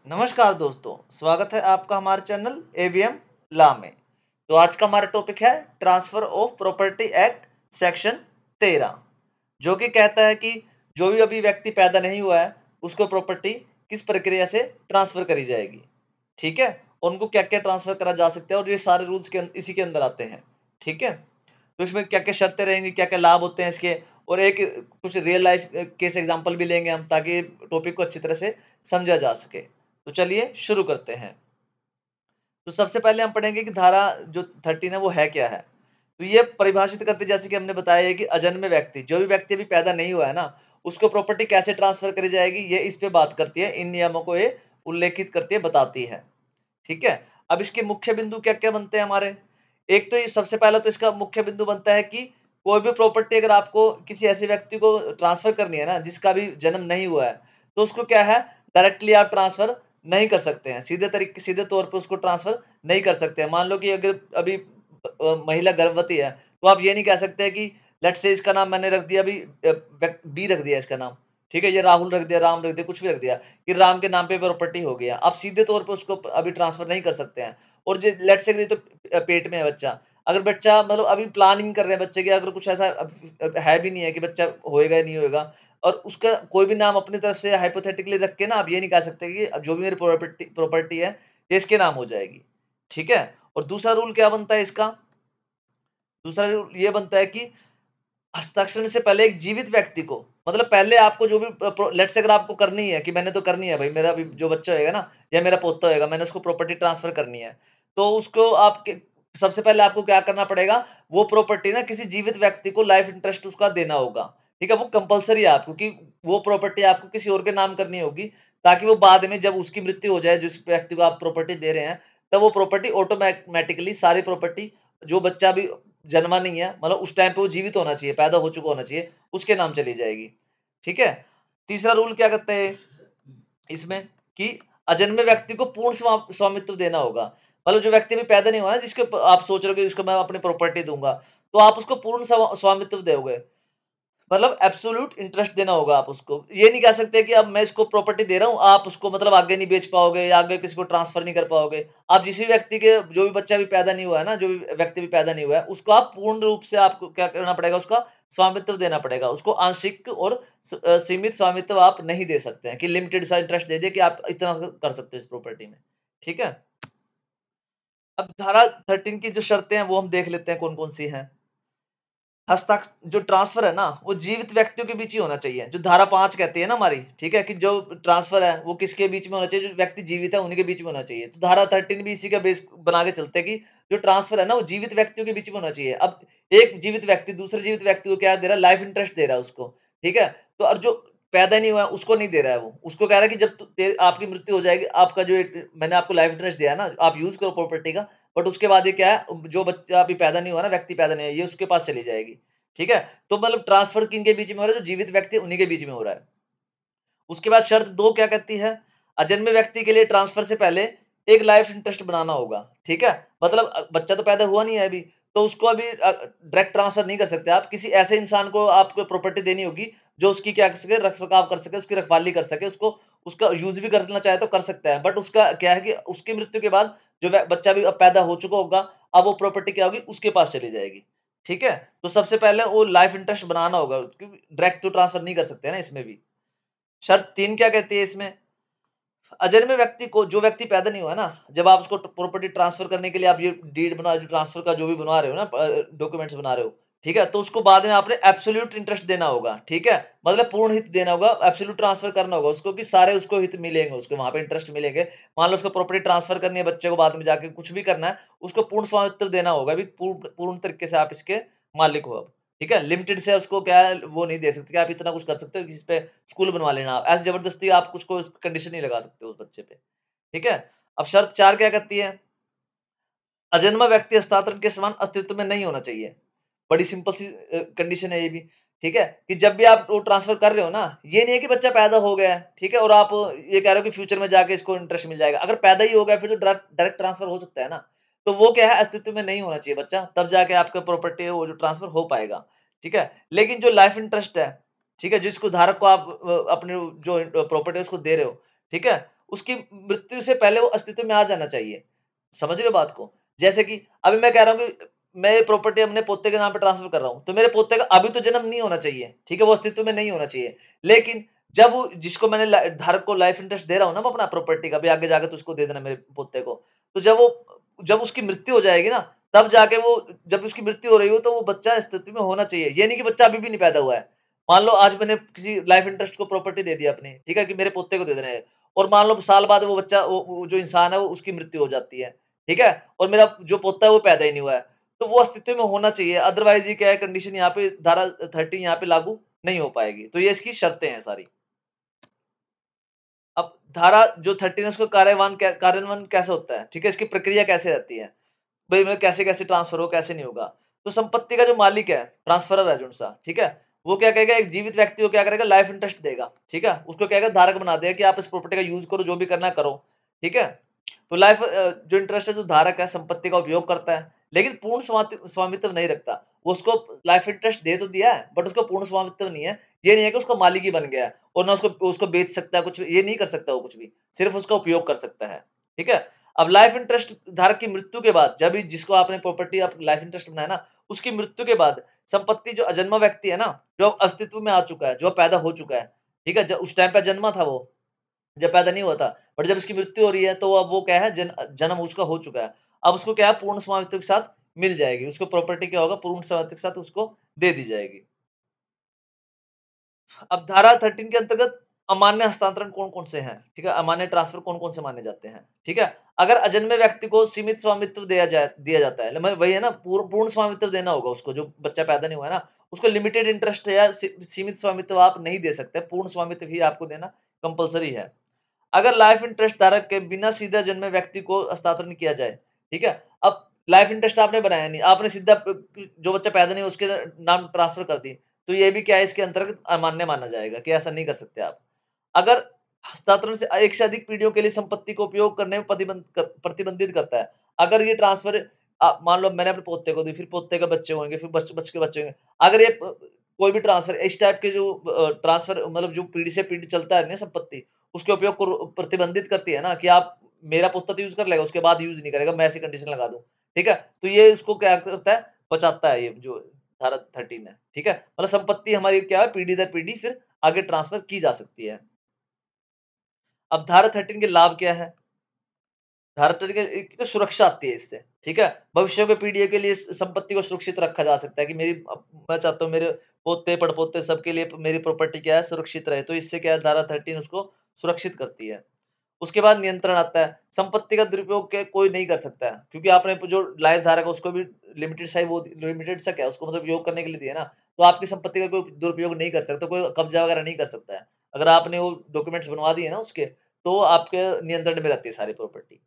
नमस्कार दोस्तों, स्वागत है आपका हमारे चैनल एवीएम लॉ में। तो आज का हमारा टॉपिक है transfer of property act section 13, जो कि कहता है कि जो भी अभी व्यक्ति पैदा नहीं हुआ है उसको प्रॉपर्टी किस प्रक्रिया से ट्रांसफर करी जाएगी। ठीक है, उनको क्या क्या ट्रांसफर करा जा सकता है और ये सारे रूल्स के इसी के अंदर आते हैं। ठीक है, तो इसमें क्या क्या शर्तें रहेंगी, क्या क्या लाभ होते हैं इसके, और एक कुछ रियल लाइफ केस एग्जांपल भी लेंगे हम, ताकि टॉपिक को अच्छी तरह से समझा जा सके। तो चलिए शुरू करते हैं। तो सबसे पहले हम पढ़ेंगे कि धारा जो 13 है वो है क्या है। तो ये परिभाषित करते, जैसे कि हमने बताया है कि अजन्मे व्यक्ति, जो भी व्यक्ति अभी पैदा नहीं हुआ है ना, उसको प्रॉपर्टी कैसे ट्रांसफर करी जाएगी, ये इस पे बात करती है। इन नियमों को ये उल्लेखित करती है, बताती है। ठीक है, अब इसके मुख्य बिंदु क्या क्या बनते हैं हमारे। एक तो ये सबसे पहला तो इसका मुख्य बिंदु बनता है कि कोई भी प्रॉपर्टी अगर आपको किसी ऐसे व्यक्ति को ट्रांसफर करनी है ना, जिसका भी जन्म नहीं हुआ है, तो उसको क्या है, डायरेक्टली आप ट्रांसफर नहीं कर सकते हैं। सीधे तौर पे उसको ट्रांसफर नहीं कर सकते हैं। मान लो कि अगर अभी महिला गर्भवती है, तो आप ये नहीं कह सकते कि लेट्स से इसका नाम मैंने रख दिया अभी, बी रख दिया इसका नाम। ठीक है, ये राहुल रख दिया, राम रख दिया, कुछ भी रख दिया कि राम के नाम पे प्रॉपर्टी हो गया। आप सीधे तौर पे उसको अभी ट्रांसफर नहीं कर सकते हैं। और जो लेट्स से तो पेट में है बच्चा, अगर बच्चा मतलब अभी प्लानिंग कर रहे हैं बच्चे की, अगर कुछ ऐसा है भी नहीं है कि बच्चा होएगा या नहीं होएगा, और उसका कोई भी नाम अपनी तरफ से हाइपोथेटिकली रख के ना, आप ये नहीं कह सकते कि अब जो भी मेरी प्रॉपर्टी है ये इसके नाम हो जाएगी। ठीक है, और दूसरा रूल क्या बनता है इसका, दूसरा रूल ये बनता है कि हस्ताक्षर से पहले एक जीवित व्यक्ति को, मतलब पहले आपको जो भी लेट्स से अगर आपको करनी है कि मैंने तो करनी है भाई, मेरा अभी जो बच्चा होएगा ना या मेरा पोता होएगा, मैंने उसको प्रॉपर्टी ट्रांसफर करनी है, तो उसको आपके सबसे पहले आपको क्या करना पड़ेगा, वो प्रॉपर्टी ना किसी जीवित व्यक्ति को लाइफ इंटरेस्ट उसका देना होगा। ठीक है, वो कंपलसरी है आपको कि वो प्रॉपर्टी आपको किसी और के नाम करनी होगी, ताकि वो बाद में जब उसकी मृत्यु हो जाए, जिस व्यक्ति को आप प्रॉपर्टी दे रहे हैं, तब वो प्रॉपर्टी ऑटोमेटिकली सारी प्रॉपर्टी, जो बच्चा अभी जन्मा नहीं है, मतलब उस टाइम पे वो जीवित होना चाहिए, पैदा हो चुका होना चाहिए, उसके नाम चली जाएगी। ठीक है, तीसरा रूल क्या कहते हैं इसमें कि अजन्मे व्यक्ति को पूर्ण स्वामित्व देना होगा। मतलब जो व्यक्ति अभी पैदा नहीं हुआ है, जिसके आप सोच रहे हो कि इसको मैं अपनी प्रॉपर्टी दूंगा, तो आप उसको पूर्ण स्वामित्व दोगे। मतलब एब्सोल्यूट इंटरेस्ट देना होगा आप उसको। ये नहीं कह सकते कि अब मैं इसको प्रॉपर्टी दे रहा हूँ, आप उसको मतलब आगे नहीं बेच पाओगे या आगे किसी को ट्रांसफर नहीं कर पाओगे। आप जिस भी व्यक्ति के, जो भी बच्चा भी पैदा नहीं हुआ है ना, जो भी व्यक्ति भी पैदा नहीं हुआ है, उसको आप पूर्ण रूप से आपको क्या करना पड़ेगा, उसका स्वामित्व देना पड़ेगा। उसको आंशिक और सीमित स्वामित्व आप नहीं दे सकते हैं कि लिमिटेड सा इंटरेस्ट दे दिया कि आप इतना कर सकते हो इस प्रॉपर्टी में। ठीक है, अब धारा 13 की जो शर्तें हैं वो हम देख लेते हैं कौन कौन सी हैं। हस्ताक्षर जो ट्रांसफर है ना, वो जीवित व्यक्तियों के बीच ही होना चाहिए, जो धारा 5 कहती है ना हमारी। ठीक है, कि जो ट्रांसफर है वो किसके बीच में होना चाहिए, जो व्यक्ति जीवित है उन्हीं के बीच में होना चाहिए। तो धारा 13 भी इसी का बेस बना के चलते हैं कि जो ट्रांसफर है ना, वो जीवित व्यक्तियों के बीच में होना चाहिए। अब एक जीवित व्यक्ति दूसरे जीवित व्यक्ति को क्या दे रहा है, लाइफ इंटरेस्ट दे रहा है उसको। ठीक है, तो और जो पैदा नहीं हुआ है उसको नहीं दे रहा है, वो उसको कह रहा है कि जब आपकी मृत्यु हो जाएगी, आपका जो एक मैंने आपको लाइफ इंटरेस्ट दिया है ना, आप यूज करो प्रॉपर्टी का, बट उसके बाद ये क्या है, जो बच्चा अभी पैदा नहीं हुआ ना, व्यक्ति पैदा नहीं हुआ, ये उसके पास चली जाएगी। ठीक है, तो मतलब ट्रांसफर किनके बीच में हो रहा है, जो जीवित व्यक्ति है उन्हीं के बीच में हो रहा है। उसके बाद शर्त 2 क्या कहती है, अजन्मे व्यक्ति के लिए ट्रांसफर से पहले एक लाइफ इंटरेस्ट बनाना होगा। ठीक है, मतलब बच्चा तो पैदा हुआ नहीं है अभी, तो उसको अभी डायरेक्ट ट्रांसफर नहीं कर सकते आप। किसी ऐसे इंसान को आपको प्रॉपर्टी देनी होगी जो उसकी क्या कर सके, रख-रखाव कर सके, उसकी रखवाली कर सके, उसको उसका यूज भी करना चाहे तो कर सकता है। बट उसका क्या है कि उसकी मृत्यु के बाद जो बच्चा भी अब पैदा हो चुका होगा, अब वो प्रॉपर्टी क्या होगी, उसके पास चली जाएगी। ठीक है, तो सबसे पहले वो लाइफ इंटरेस्ट बनाना होगा, क्योंकि डायरेक्ट तो ट्रांसफर नहीं कर सकते हैं ना इसमें भी। शर्त 3 क्या कहती है इसमें, अजन्मे व्यक्ति को, जो व्यक्ति पैदा नहीं हुआ ना, जब आप उसको प्रॉपर्टी ट्रांसफर करने के लिए आप ये डीड बना, जो ट्रांसफर का जो भी बनवा रहे हो ना, डॉक्यूमेंट्स बना रहे हो, ठीक है, तो उसको बाद में आपने एब्सोल्यूट इंटरेस्ट देना होगा। ठीक है, मतलब पूर्ण हित देना होगा, एब्सोल्यूट ट्रांसफर करना होगा उसको, कि सारे उसको हित मिलेंगे, उसको वहां पे इंटरेस्ट मिलेंगे। मान लो उसको प्रॉपर्टी ट्रांसफर करनी है, बच्चे को बाद में जाके कुछ भी करना है, उसको पूर्ण स्वामित्व देना होगा, भी पूर्ण पूर्ण तरीके से आप इसके मालिक हो अब। ठीक है, लिमिटेड से उसको क्या है, वो नहीं दे सकते कि आप इतना कुछ कर सकते हो, किसी पे स्कूल बनवा लेना, आप ऐसे जबरदस्ती आप कुछ को कंडीशन नहीं लगा सकते उस बच्चे पे। ठीक है, अब शर्त 4 क्या कहती है, अजन्मा व्यक्ति हस्तांतरण के समान अस्तित्व में नहीं होना चाहिए। बड़ी सिंपल सी कंडीशन है ये भी। ठीक है, कि जब भी आप वो ट्रांसफर कर रहे हो ना, ये नहीं है कि बच्चा पैदा हो गया है, ठीक है, और आप ये कह रहे हो कि फ्यूचर में जाके इसको इंटरेस्ट मिल जाएगा। अगर पैदा ही हो गया फिर तो डायरेक्ट ट्रांसफर हो सकता है ना। तो वो क्या है, अस्तित्व में नहीं होना चाहिए बच्चा, तब जाके आपका प्रॉपर्टी है वो जो ट्रांसफर हो पाएगा। ठीक है, लेकिन जो लाइफ इंटरेस्ट है, ठीक है, जिसको धारक को आप अपने जो प्रॉपर्टी है उसको दे रहे हो, ठीक है, उसकी मृत्यु से पहले वो अस्तित्व में आ जाना चाहिए। समझ रहे हो बात को? जैसे कि अभी मैं कह रहा हूँ कि मैं ये प्रॉपर्टी अपने पोते के नाम पे ट्रांसफर कर रहा हूँ, तो मेरे पोते का अभी तो जन्म नहीं होना चाहिए, ठीक है? वो अस्तित्व में नहीं होना चाहिए। लेकिन जब वो जिसको मैंने धारक को लाइफ इंटरेस्ट दे रहा हूँ ना, मैं अपना प्रॉपर्टी का, भी आगे जाके तो उसको दे देना मेरे पोते को। तो जब उसकी मृत्यु हो जाएगी ना, तब जाके वो, जब उसकी मृत्यु हो रही हो तो वो बच्चा अस्तित्व में होना चाहिए। ये नहीं कि बच्चा अभी भी नहीं पैदा हुआ है। मान लो आज मैंने किसी लाइफ इंटरेस्ट को प्रॉपर्टी दे दी अपनी, ठीक है? कि मेरे पोते को दे देना है, और मान लो साल बाद वो बच्चा, वो जो इंसान है, वो उसकी मृत्यु हो जाती है, ठीक है? और मेरा जो पोता है वो पैदा ही नहीं हुआ है, तो वो अस्तित्व में होना चाहिए। अदरवाइज ये क्या है, कंडीशन यहाँ पे धारा 13 यहाँ पे लागू नहीं हो पाएगी। तो ये इसकी शर्तें हैं सारी। अब धारा जो 13 है उसका कार्यान्वयन कैसे होता है, ठीक है? इसकी प्रक्रिया कैसे रहती है, भाई मतलब कैसे-कैसे ट्रांसफर हो, कैसे नहीं होगा। तो संपत्ति का जो मालिक है, ट्रांसफरर है जोन सा, ठीक है? वो क्या कहेगा, एक जीवित व्यक्ति को क्या करेगा, लाइफ इंटरेस्ट देगा, ठीक है? उसको कहेगा, धारक बना देगा कि आप इस प्रॉपर्टी का यूज़ करो, जो भी करना है करो, ठीक है? तो जो इंटरेस्ट है, जो धारक है, संपत्ति का उपयोग करता है, लेकिन पूर्ण स्वामित्व नहीं रखता। वो उसको लाइफ इंटरेस्ट दे तो दिया है, बट उसका पूर्ण स्वामित्व नहीं है। ये नहीं है कि उसका मालिक ही बन गया है, और ना उसको उसको बेच सकता है, कुछ भी ये नहीं कर सकता वो कुछ भी, सिर्फ उसका उपयोग कर सकता है, ठीक है? अब लाइफ इंटरेस्ट धारक की मृत्यु के बाद, जब भी जिसको आपने प्रॉपर्टी आप लाइफ इंटरेस्ट बनाया ना, उसकी मृत्यु के बाद संपत्ति, जो अजन्मा व्यक्ति है ना, जो अस्तित्व में आ चुका है, जो पैदा हो चुका है, ठीक है? उस टाइम पे जन्मा था वो, जब पैदा नहीं हुआ था, बट जब इसकी मृत्यु हो रही है, तो अब वो क्या है, जन्म उसका हो चुका है। अब उसको क्या है, पूर्ण स्वामित्व के साथ मिल जाएगी। उसको प्रॉपर्टी क्या होगा, पूर्ण स्वामित्व के साथ उसको दे दी जाएगी। अब धारा 13 के अंतर्गत अमान्य हस्तांतरण कौन-कौन से हैं? ठीक है? अमान्य ट्रांसफर कौन-कौन से माने जाते हैं? ठीक है? अगर अजन्मे व्यक्ति को सीमित स्वामित्व दिया जाता है, मतलब वही है ना, पूर्ण स्वामित्व देना होगा उसको, जो बच्चा पैदा नहीं हुआ है ना, उसको लिमिटेड इंटरेस्ट या सीमित स्वामित्व आप नहीं दे सकते, पूर्ण स्वामित्व ही आपको देना कंपल्सरी है। अगर लाइफ इंटरेस्ट धारक के बिना सीधा जन्मे व्यक्ति को हस्तांतरण किया जाए, ठीक है? अब लाइफ इंटरेस्ट आपने बनाया नहीं, आपने सीधा जो बच्चा पैदा नहीं हुआ उसके नाम ट्रांसफर कर दी, तो ये भी क्या है, इसके अंतर्गत अमान्य माना जाएगा कि ऐसा नहीं कर सकते आप। अगर हस्तांतरण से एक से अधिक पीढ़ियों के लिए संपत्ति को उपयोग करने में प्रतिबंधित करता है। अगर ये ट्रांसफर, मान लो मैंने अपने पोते को दी, फिर पोते के बच्चे होंगे, फिर बच्चे के बच्चे होंगे। अगर ये कोई भी ट्रांसफर इस टाइप के, जो ट्रांसफर मतलब जो पीढ़ी से पीढ़ी चलता है ना संपत्ति, उसके उपयोग को प्रतिबंधित करती है ना, कि आप, मेरा पोता तो यूज कर लेगा, उसके बाद यूज नहीं करेगा, मैं ऐसी कंडीशन लगा दूं, ठीक है? तो ये इसको क्या करता है, बचाता है, ये जो धारा 13 है, ठीक है? मतलब संपत्ति हमारी क्या है, पीढ़ी दर पीढ़ी फिर आगे ट्रांसफर की जा सकती है। अब धारा 13 के लाभ क्या है? धारा 13 के एक तो सुरक्षा आती है इससे, ठीक है? भविष्य की पीढ़ियों के लिए संपत्ति को सुरक्षित रखा जा सकता है, कि मैं चाहता हूँ मेरे पोते पड़पोते सबके लिए मेरी प्रॉपर्टी क्या है, सुरक्षित रहे। तो इससे क्या है, धारा 13 उसको सुरक्षित करती है। उसके बाद नियंत्रण आता है। संपत्ति का दुरुपयोग कोई नहीं कर सकता है, क्योंकि आपने जो लाइफ धारक है उसको भी लिमिटेड सा ही, वो लिमिटेड सा क्या है, उसको मतलब उपयोग करने के लिए दिया ना, तो आपकी संपत्ति का कोई दुरुपयोग नहीं कर सकता, कोई कब्जा वगैरह नहीं कर सकता है। अगर आपने वो डॉक्यूमेंट्स बनवा दिए ना उसके, तो आपके नियंत्रण में रहती है सारी प्रॉपर्टी।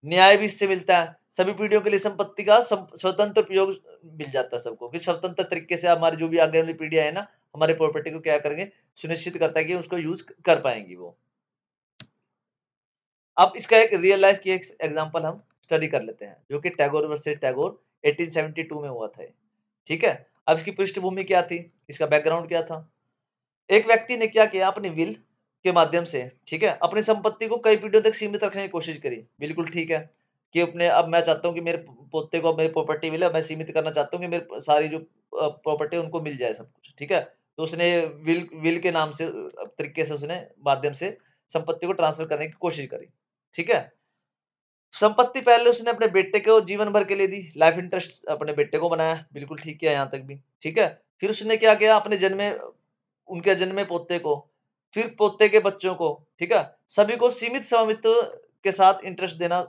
न्याय भी इससे मिलता है। सभी पीढ़ियों के लिए संपत्ति का स्वतंत्र उपयोग मिल जाता है सबको, कि स्वतंत्र तरीके से हमारी जो भी आगे वाली पीढ़ियां है ना, हमारे प्रॉपर्टी को क्या करेंगे, सुनिश्चित करता है कि उसको यूज कर पाएंगी वो। अब इसका एक रियल लाइफ की एक एग्जांपल हम स्टडी कर लेते हैं, जो कि टैगोर वर्सेस टैगोर 1872 में हुआ था। ठीक है? अब इसकी पृष्ठभूमि क्या थी, इसका बैकग्राउंड क्या था? एक व्यक्ति ने क्या किया, अपनी विल के माध्यम से, ठीक है, अपनी संपत्ति को कई पीढ़ियों तक सीमित रखने की कोशिश करी। बिल्कुल ठीक है, कि अपने, अब मैं चाहता हूँ कि मेरे पोते को मेरी प्रॉपर्टी मिले, मैं सीमित करना चाहता हूँ कि मेरे सारी जो प्रॉपर्टी उनको मिल जाए सब कुछ, ठीक है? तो उसने विल विल के नाम से तरीके से उसने माध्यम से संपत्ति को ट्रांसफर करने की कोशिश करी। ठीक है? संपत्ति पहले उसने अपने बेटे को जीवन भर के लिए दी, लाइफ इंटरेस्ट अपने बेटे को बनाया, बिल्कुल ठीक किया यहाँ तक भी, ठीक है? फिर उसने क्या किया, अपने जन्मे उनके जन्मे पोते को, फिर पोते के बच्चों को, ठीक है? सभी को सीमित स्वामित्व के साथ इंटरेस्ट देना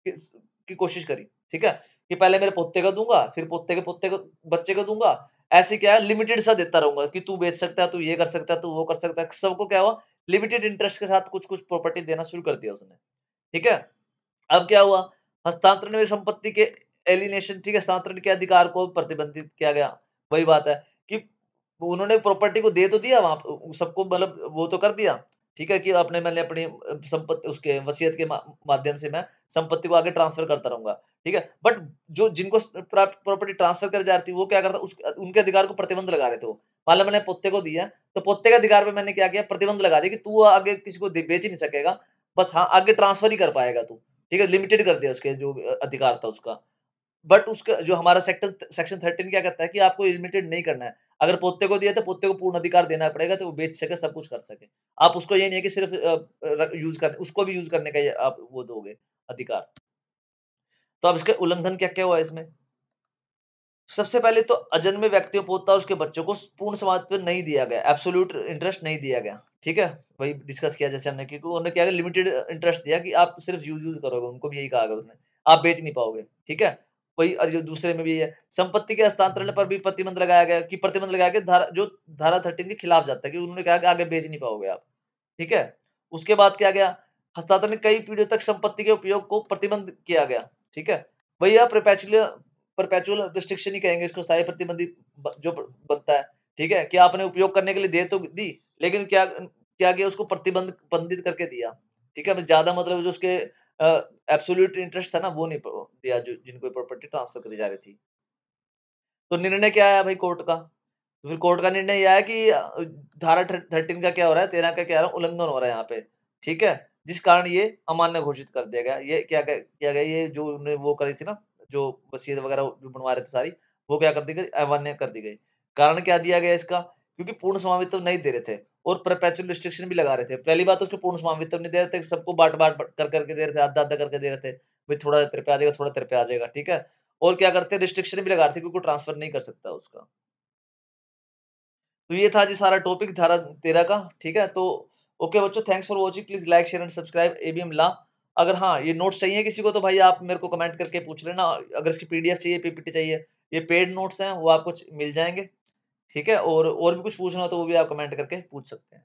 की कोशिश करी, ठीक है? कि पहले मेरे पोते को दूँगा, फिर पोते को बच्चे को दूँगा। ऐसे क्या है, लिमिटेड सा देता रहूँगा, कि तू बेच सकता है, तू ये कर सकता है, तू वो कर सकता है। सबको क्या हुआ, लिमिटेड इंटरेस्ट के साथ कुछ-कुछ प्रॉपर्टी देना शुरू कर दिया उसने, ठीक है? अब क्या हुआ, हस्तांतरण में संपत्ति के एलिनेशन, ठीक है, हस्तांतरण के अधिकार को प्रतिबंधित किया गया। वही बात है कि उन्होंने प्रॉपर्टी को दे तो दिया वहां सबको, मतलब वो तो कर दिया, ठीक है, कि आपने मैंने अपनी संपत्ति उसके वसीयत के माध्यम से मैं संपत्ति को आगे ट्रांसफर करता रहूंगा, ठीक है, बट जो जिनको प्रॉपर्टी ट्रांसफर कर जा रही थी, वो क्या करता, उनके अधिकार को प्रतिबंध लगा रहे थे वो। मान लो मैंने पोते को दिया, तो पोते के अधिकार पे मैंने क्या किया, प्रतिबंध लगा दिया कि तू आगे किसी को बेच ही नहीं सकेगा, बस हाँ, आगे ट्रांसफर ही कर पाएगा तू, ठीक है? लिमिटेड कर दिया उसके जो अधिकार था उसका। बट उसका जो हमारा सेक्शन 13 क्या कहता है कि आपको लिमिटेड नहीं करना है। अगर पोते को दिया तो पोते को पूर्ण अधिकार देना पड़ेगा तो वो बेच सके, सब कुछ कर सके। आप उसको ये नहीं है कि सिर्फ़ यूज़ कर उसको भी यूज़ करने का ये आप वो दोगे अधिकार। तो अब इसके उल्लंघन क्या-क्या हुआ इसमें? सबसे पहले तो अजन्मे व्यक्तियों पोता और उसके बच्चों को पूर्ण स्वामित्व नहीं दिया गया, एब्सोल्यूट इंटरेस्ट नहीं दिया गया, ठीक है? वही डिस्कस किया जैसे हमने कि उन्होंने क्या किया लिमिटेड इंटरेस्ट दिया कि आप सिर्फ यूज़ करोगे, उनको भी यही कहा गया उसने, आप बेच नहीं पाओगे, ठीक है? वही जो दूसरे में भी है, संपत्ति के हस्तांतरण पर भी प्रतिबंध लगाया गया कि प्रतिबंध लगाया गया धारा 13 के खिलाफ जाता है कि उन्होंने कहा कि आगे बेच नहीं पाओगे आप, ठीक है? उसके बाद क्या गया, हस्तांतरण में कई पीढ़ियों तक संपत्ति के उपयोग को प्रतिबंध किया गया, ठीक है? वही आप परपेचुअल रिस्ट्रिक्शन ही कहेंगे इसको स्थायी प्रतिबंधी जो बनता है, ठीक है? कि आपने उपयोग करने के लिए दे तो दी, लेकिन क्या क्या किया उसको बंधित करके दिया, ठीक है? ज़्यादा मतलब जो उसके एब्सोल्यूट इंटरेस्ट था ना वो नहीं दिया जो जिनको प्रॉपर्टी ट्रांसफर करी जा रही थी। तो निर्णय क्या आया भाई कोर्ट का? तो फिर कोर्ट का निर्णय ये आया कि धारा 13 का क्या हो रहा है, 13 का क्या हो रहा है, उल्लंघन हो रहा है यहाँ पे, ठीक है? जिस कारण ये अमान्य घोषित कर दिया गया। ये किया गया ये जो उन्होंने वो करी थी ना, जो वसीयत वगैरह जो बनवा रहे थे सारी, वो क्या कर दी गई, अमान्य कर दी गई। कारण क्या दिया गया इसका? क्योंकि पूर्ण स्वामित्व नहीं दे रहे थे और परपेचुअल रिस्ट्रिक्शन भी लगा रहे थे। पहली बात तो उसको पूर्ण स्वामित्व नहीं दे रहे थे, सबको बाँट-बाँट कर के दे रहे थे, आधा-आधा करके दे रहे थे। भई थोड़ा तेरे पे आ जाएगा, थोड़ा तेरे पे आ जाएगा, ठीक है? और क्या करते रिस्ट्रिक्शन भी लगा रहे थे क्योंकि ट्रांसफर नहीं कर सकता उसका। तो ये था जी सारा टॉपिक धारा 13 का, ठीक है? तो ओके बच्चों, thanks for watching, please like, share and subscribe ABM law. अगर हाँ, ये नोट्स चाहिए किसी को तो भाई आप मेरे को कमेंट करके पूछ लेना। अगर इसकी पीडीएफ चाहिए, पीपीटी चाहिए, ये पेड नोट्स हैं, वो आपको मिल जाएँगे, ठीक है? और भी कुछ पूछना हो तो वो भी आप कमेंट करके पूछ सकते हैं।